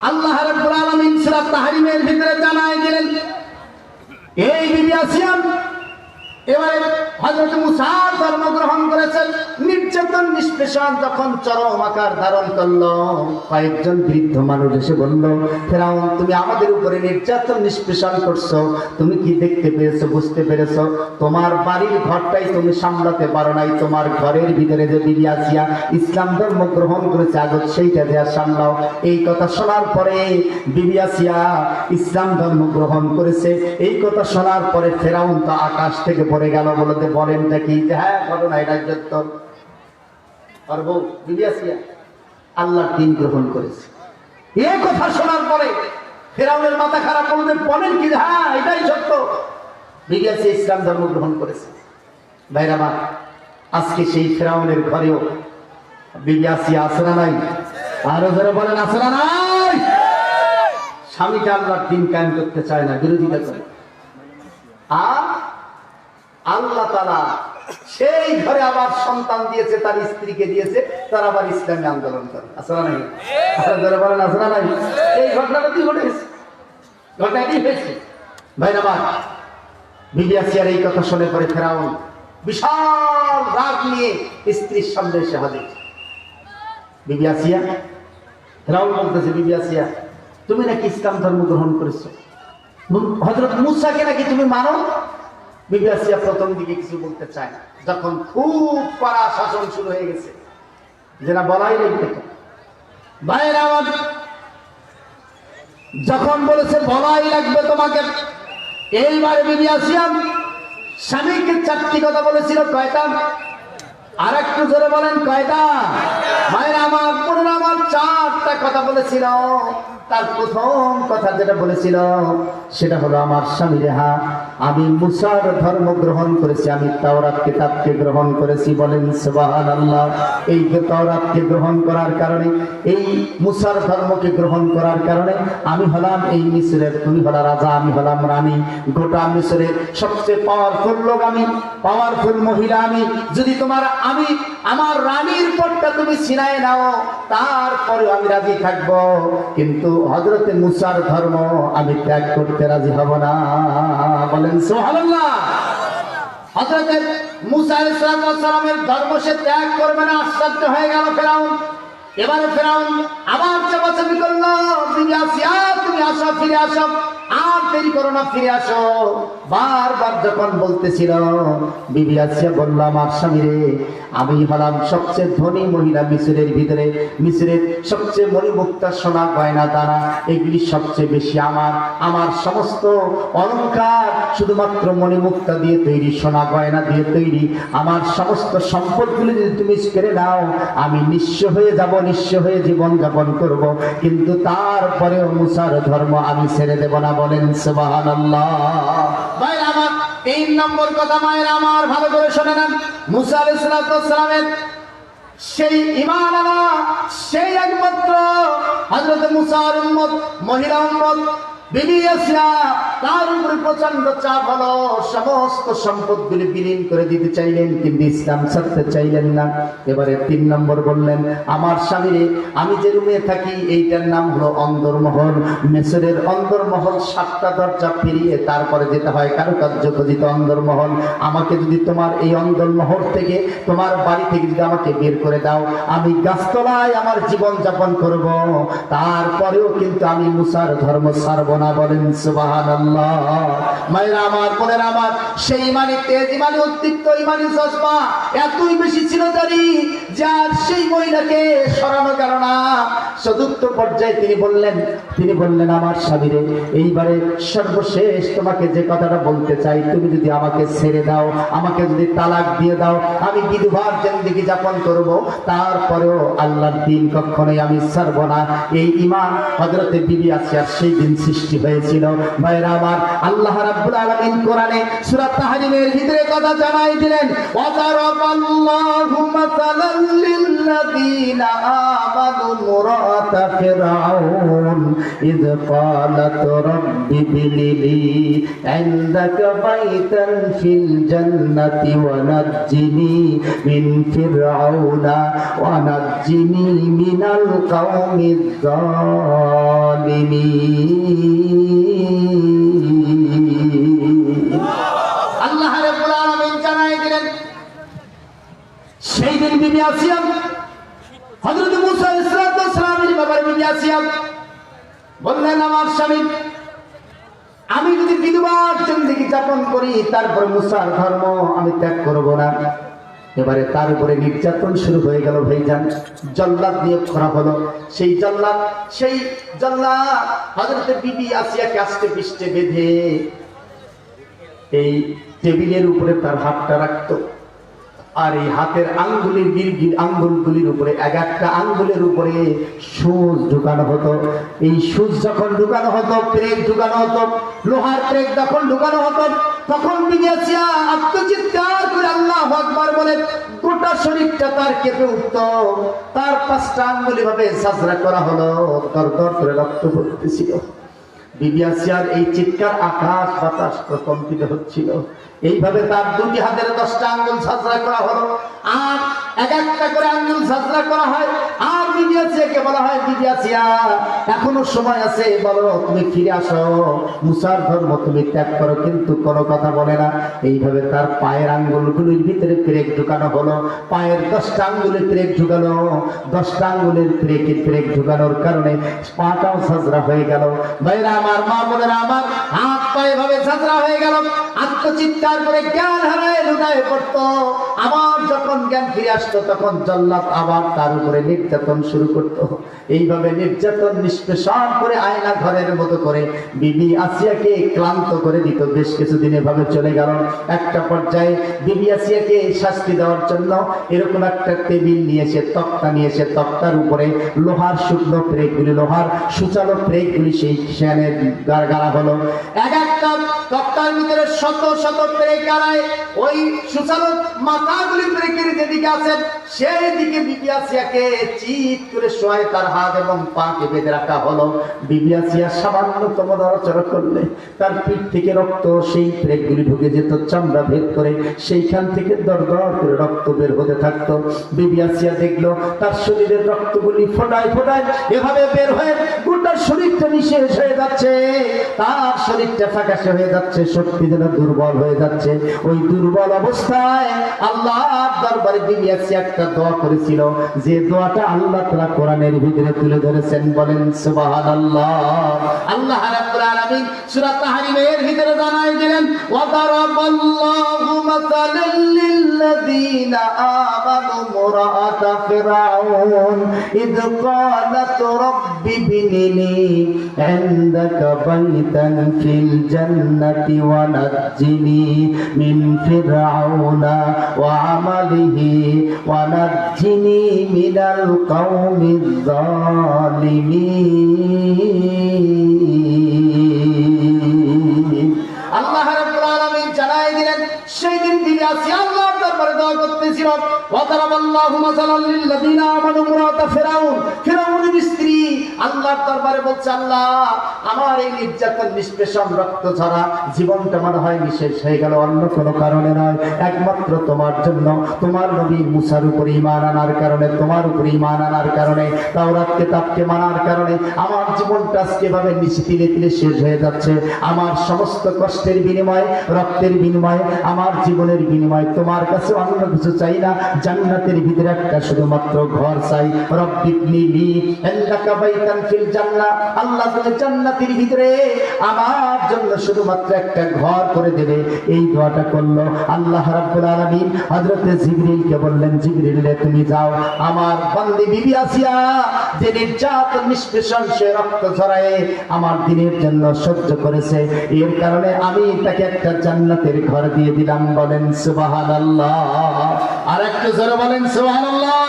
আল্লাহ রাব্বুল আলামিন সূরা তাহরিমের ভিতরে জানায় দিলেন, এই বিবি আসিয়া এবারে হযরত মুসা জন্মগ্রহণ করেছেন। নির্যাতন নিষ্পেষণ যখন চরম আকার ধারণ করলো, কয়েকজন বৃদ্ধ মানুষ এসে বলল, ফেরাউন তুমি আমাদের উপরে নির্যাতন নিষ্পেষণ করছো, তুমি কি দেখতে পেয়েছো, বুঝতে পেরেছো? তোমার বাড়ির ঘরটাই তুমি সামলাতে পারো নাই, তোমার ঘরের ভিতরে যে বিবি আসিয়া ইসলাম ধর্ম গ্রহণ করেছে আগত সেইটা দেয়া সামলাও। এই কথা শোনার পরে বিবি আসিয়া ইসলাম ধর্ম গ্রহণ করেছে। এই কথা শোনার পরে ফেরাউন তো আকাশ থেকে পড়ে গেল, বলতে বলেনটা কি? হ্যাঁ, ঘটনা এটা সত্য। আর বউ বিবি আসিয়া আল্লাহর দ্বীন গ্রহণ করেছে। এই কথা শোনার পরে ফেরাউনের মাথা খারাপ, বলতে বলেন কি? হ্যাঁ, এটাই সত্য, বিবি আসিয়া ইসলাম ধর্ম গ্রহণ করেছে। ভাইরা মা, আজকে সেই ফেরাউনের ঘরেও বিবি আসিয়া আছে না নাই? আরো যারা বলেন আছে না নাই? স্বামীটা আল্লাহর দ্বীন কায়েম করতে চায় না, বিরোধিতা করে। আর আল্লাহ তাআলা সেই ঘরে আবার সন্তান দিয়েছে, তার স্ত্রীকে দিয়েছে, তার আবার ইসলামী আন্দোলন করে। আসলে নাই? যারা বলেন আসলে নাই? এই ঘটনাটা কি ঘটেছে? ঘটনাটি হয়েছে। ভাইরা আমার, বিবি আসিয়ার এই কথা শুনে পরে ফেরাউন বিশাল রাগ নিয়ে স্ত্রীর সামনে এসে হাজির। বিবি আসিয়া, ফেরাউন বলতেছে, বিবি আসিয়া তুমি নাকি ইসলাম ধর্ম গ্রহণ করেছো, হযরত মুসাকে নাকি তুমি মানো? বিবি আসিয়া প্রথম দিকে কিছু বলতে চায় না, যখন খুব কড়া শাসন শুরু হয়ে গেছে, যেটা বলাই লাগবে। ভাইরা আমার, যখন বলেছে বলাই লাগবে তোমাকে, এইবারে বিবি আসিয়া স্বামীকে চারটি কথা বলেছিল। কয়টা? আর একটু জোরে বলেন, কয়টা? ভাইরা আমার, পুরো আমার চারটা কথা বলেছিল। তার প্রথম কথা যেটা বলেছিল সেটা হলো, আমার স্বামী রেহা, আমি মুসার ধর্ম গ্রহণ করেছি, আমি তাওরাত কিতাবকে গ্রহণ করেছি। বলেন সুবহানাল্লাহ। এই তাওরাতকে গ্রহণ করার কারণে, এই মুসার ধর্মকে গ্রহণ করার কারণে আমি হলাম এই মিশরের, তুমি হলা রাজা, আমি হলাম রানী। গোটা মিশরের সবচেয়ে পাওয়ারফুল লোক আমি, পাওয়ারফুল মহিলা আমি। যদি আমি আমার রানীর পদটা তুমি ছিনায় নাও, তারপরেও আমি রাজি থাকবো, কিন্তু হযরতে মুসার ধর্ম আমি ত্যাগ করতে রাজি হব না। বলেন সুবহানাল্লাহ। হযরতে মুসা আলাইহিস সালামের ধর্ম সে ত্যাগ করবে না। আশ্চর্য হয়ে গেল ফেরাউন। এবারে ফেরাউন আবার চাপাচাপি করলো, বিবি আসিয়া তুমি আসো, ফিরে আসো, আর দেরি করো না, ফিরে আসো। বারবার যখন বলতেছিল, বিবি আসিয়া বলল, আমার স্বামী রে, আমি হলাম সবচেয়ে ধনী মহিলা মিশরের ভিতরে, মিশরের সবচেয়ে মণিমুক্তা, সোনা গয়না দানা এগুলি সবচেয়ে বেশি আমার। আমার সমস্ত অলংকার শুধুমাত্র মণিমুক্তা দিয়ে তৈরি, সোনা গয়না দিয়ে তৈরি। আমার সমস্ত সম্পদগুলি যদি তুমি কেড়ে নাও, আমি নিঃস্ব হয়ে যাব, নিঃস্ব হয়ে জীবন যাপন করব, কিন্তু তারপরেও মুসার ধর্ম আমি ছেড়ে দেব না। বলেন সুবহানাল্লাহ। ভাইরা আমার, 3 নম্বর কথা মায়ের আমার, ভালো করে শুনে নেন। মুসা আলাইহিস সালামের সেই ঈমান আনা, সেই একমাত্র হযরত মুসার উম্মত, মহিলা উম্মত বিবি আসিয়া, তার উপরে প্রচন্ড চাপ হলো। সমস্ত সম্পদগুলি বিলীন করে দিতে চাইলেন, কিন্তু ইসলাম ছাড়তে চাইলেন না। এবারে 3 নম্বর বললেন, আমার স্বামীরে, আমি যে রুমে থাকি এইটার নাম হলো অন্দরমহল। মিশরের অন্দরমহল 7টা দরজা পেরিয়ে তারপরে যেতে হয় কারুকার্য খোদিত অন্দরমহল। আমাকে যদি তোমার এই অন্দরমহল থেকে, তোমার বাড়ি থেকে যদি আমাকে বের করে দাও, আমি গাছতলায় আমার জীবন যাপন করব, তারপরেও কিন্তু আমি মুসার ধর্ম ছাড়ব না। বলেন সুবহানাল্লাহ। মায়েরা আমার, বোনেরা আমার, সেই ইমানি তেজ, ইমানি উদ্দীপ্ত, ইমানি জজবা এতই বেশি ছিল জানি, যার সেই মহিলাকে সরানো গেল না। চতুর্থ পর্যায়ে তিনি বললেন, আমার স্বামীরে, এইবারে সর্বশেষ তোমাকে যে কথাটা বলতে চাই, তুমি যদি আমাকে ছেড়ে দাও, আমাকে যদি তালাক দিয়ে দাও, আমি বিধবার জিন্দেগি যাপন করব, তারপরেও আল্লাহর দ্বীন কখনোই আমি ছাড়ব না। এই ঈমান হযরতে বিবি আসিয়ার সেই দিন সৃষ্টি হয়েছিল। ভাইরা আমার, আল্লাহ রাব্বুল আলামিন কোরআনে সূরা তাহরিমের ভিতরে কথা জানাই দিলেন, ওয়া দারাবাল্লাহু মাসালান للذين آمنوا امرأة فرعون إذ قالت رب ابن لي عندك بيتا في الجنة ونجني من فرعون ونجني من القوم الظالمين আল্লাহ রাব্বুল আলামিন জানাই দিলেন সেই দিন বিবি আসিয়া হযরত মুসা আলাইহিস সালামের বাবার বিবি আসিয়া বললেন আমার স্বামী আমি যদি বিধবার জিন্দেগি যাপন করি তারপর মুসার ধর্ম আমি ত্যাগ করব না। এবারে তার উপরে নির্যাতন শুরু হয়ে গেল ভাইজান, জল্লাদ নিয়োগ করা হলো। সেই জল্লাদ হযরত বিবি আসিয়াকে আস্তে পিষ্টে বেঁধে এই টেবিলের উপরে তার হাতটা রাখতো, আর এই হাতের আঙ্গুলগুলির উপরে এক একটা আঙ্গুলের উপরে সুচ ঢুকানো হতো। এই সুচ যখন ঢুকানো হতো, প্রেক ঢুকানো হতো, লোহার প্রেক যখন ঢুকানো হতো, তখন বিবি আসিয়া আত্মচিৎকার করে আল্লাহু আকবার বলে গোটা শরীরটা তার কেঁপে উঠত। তার 5টা আঙ্গুলি ভাবে সাজরা করা হলো, দরদর করে রক্ত পড়তেছিল। বিবি আসিয়ার এই চিৎকার আকাশ বাতাস কম্পিত হচ্ছিল। এইভাবে তার 2টি হাতের 10টা আঙ্গুল সাজরা করা হলো, আর এক একটা করে আঙ্গুল সাজরা করা হয়। আর বিবি আসিয়াকে বলা হয়, বিবি আসিয়া এখনো সময় আছে, বলো তুমি ফিরে আসো, মুসার ধর্ম তুমি ত্যাগ করো। কিন্তু কোনো কথা বলে না। এইভাবে তার পায়ের আঙ্গুলগুলির ভিতরে প্রেক ঢুকানো হলো। পায়ের 10টা আঙ্গুলে প্রেক ঢুকানো, 10টা আঙ্গুলের প্রেক ঢুকানোর কারণে পাটাও সাজরা হয়ে গেল। ভাইরা আমার, মা বোনেরা আমার, হাত পায়ে ভাবে সাজরা হয়ে গেল। আত্মচিৎকার করে জ্ঞান হারায় লুটায় পড়তো। আবার যখন জ্ঞান ফিরে আসতো তখন জল্লাদ আবার তার উপরে নির্যাতন শুরু করতো। এইভাবে নির্যাতন নিষ্পেষণ করে আয়না ঘরের মতো করে বিবি আসিয়াকে ক্লান্ত করে দিত। বেশ কিছুদিন এভাবে চলে গেল। একটা পর্যায়ে বিবি আসিয়াকে শাস্তি দেওয়ার জন্য এরকম একটা টেবিল নিয়ে এসে, তক্তা নিয়ে এসে, তক্তার উপরে লোহার শুকনো প্রেকগুলি, লোহার সুচালো প্রেকগুলি সেই শ্যানে গাড়া হলো। এক একটা তক্তার ভিতরে শত শত প্রেক গাড়ায়। ওই সুচালো মাথাগুলি প্রেকের যেদিকে আছে সেই দিকে বিবি আসিয়াকে চিৎ করে শোয়ায় তার হাত এবং পাকে বেঁধে রাখা হলো। বিবি আসিয়া সামান্যতম নড়াচড়া করলে তার পিঠ থেকে রক্ত সেই প্রেকগুলি ঢুকে যেত, চামড়া ভেদ করে সেইখান থেকে দরদর করে রক্ত বের হতে থাকতো। বিবি আসিয়া দেখলো তার শরীরের রক্তগুলি ফোটায় ফোটায় এভাবে বের হয়ে গোটা শরীরটা নিঃশেষ হয়ে যাচ্ছে। তার শরীরটা ফ্যাকাশে হয়ে যাচ্ছে, শক্তি যেন দুর্বল হয়ে যাচ্ছে। ওই দুর্বল অবস্থায় আল্লাহর দরবারে বিবি আসিয়া একটা দোয়া করেছিল, যে দোয়াটা আল্লাহ তাআলা কোরআনের ভিতরে তুলে ধরেছেন। বলেন সুবহানাল্লাহ। আল্লাহ রাব্বুল আলামিন সূরা তাহরিমের ভিতরে জানাই দিলেন, ওয়া দারাবাল্লাহু মাসালাল লিল্লাযীনা আমানু মুরাআতা ফিরআউন ইয ক্বালাত রাব্বি বিনিনি ইনদাকা বাইতান ফিল জান্নাতি ওয়া নাজ্জিনি মিন ফিরআউনা ওয়া আমালিহি ওয়া নাজ্জিনি মিনাল কওমিজ জালিমিন। আল্লাহ রাব্বুল আলামিন জানাই দিলেন, সেই দিন বিবি আসিয়া আল্লাহর দরবারে দোয়া করতেছিল। ওয়া দারাবাল্লাহু মাসালাল লিল্লাযীনা আমানু মুরাআতা ফিরআউন, ফিরআউনের স্ত্রী আল্লাহর দরবারে বলছে, আল্লাহ আমার এই নির্যাতন নিষ্পেষণ রক্ত ঝরা জীবনটা মনে হয় নিঃশেষ হয়ে গেল, অন্য কোনো কারণে নয়, একমাত্র তোমার জন্য, তোমার নবী মুসার উপরে ঈমান আনার কারণে, তোমার উপরে ঈমান আনার কারণে, তাওরাত কিতাবকে মানার কারণে আমার জীবনটা আজকে ভাবে তিলে তিলে শেষ হয়ে যাচ্ছে। আমার সমস্ত কষ্টের বিনিময়ে, রক্তের বিনিময়ে, আমার জীবনের বিনিময়ে তোমার কাছে অন্য কিছু চাই না। জান্নাতের ভিতরে একটা শুধুমাত্র ঘর চাই। রব্বিবনি লি ইনদাকা বাইতান ফিল জান্নাহ, আল্লাহ তুমি জান্নাতের ভিতরে আমার জন্য শুধুমাত্র একটা ঘর করে দেবে। এই দোয়াটা করলো। আল্লাহ রাব্বুল আলামিন হযরতে জিবরিলকে বললেন, জিবরিল তুমি যাও, আমার বান্দি বিবি আসিয়া যে নির্যাতন নিষ্পেষণ সে রক্ত ঝরায় আমার দিনের জন্য সহ্য করেছে, এর কারণে আমি তাকে একটা জান্নাতের ঘর দিয়ে দিলাম। বলেন সুবহানাল্লাহ। আর একটু জোরে বলেন সুবহানাল্লাহ।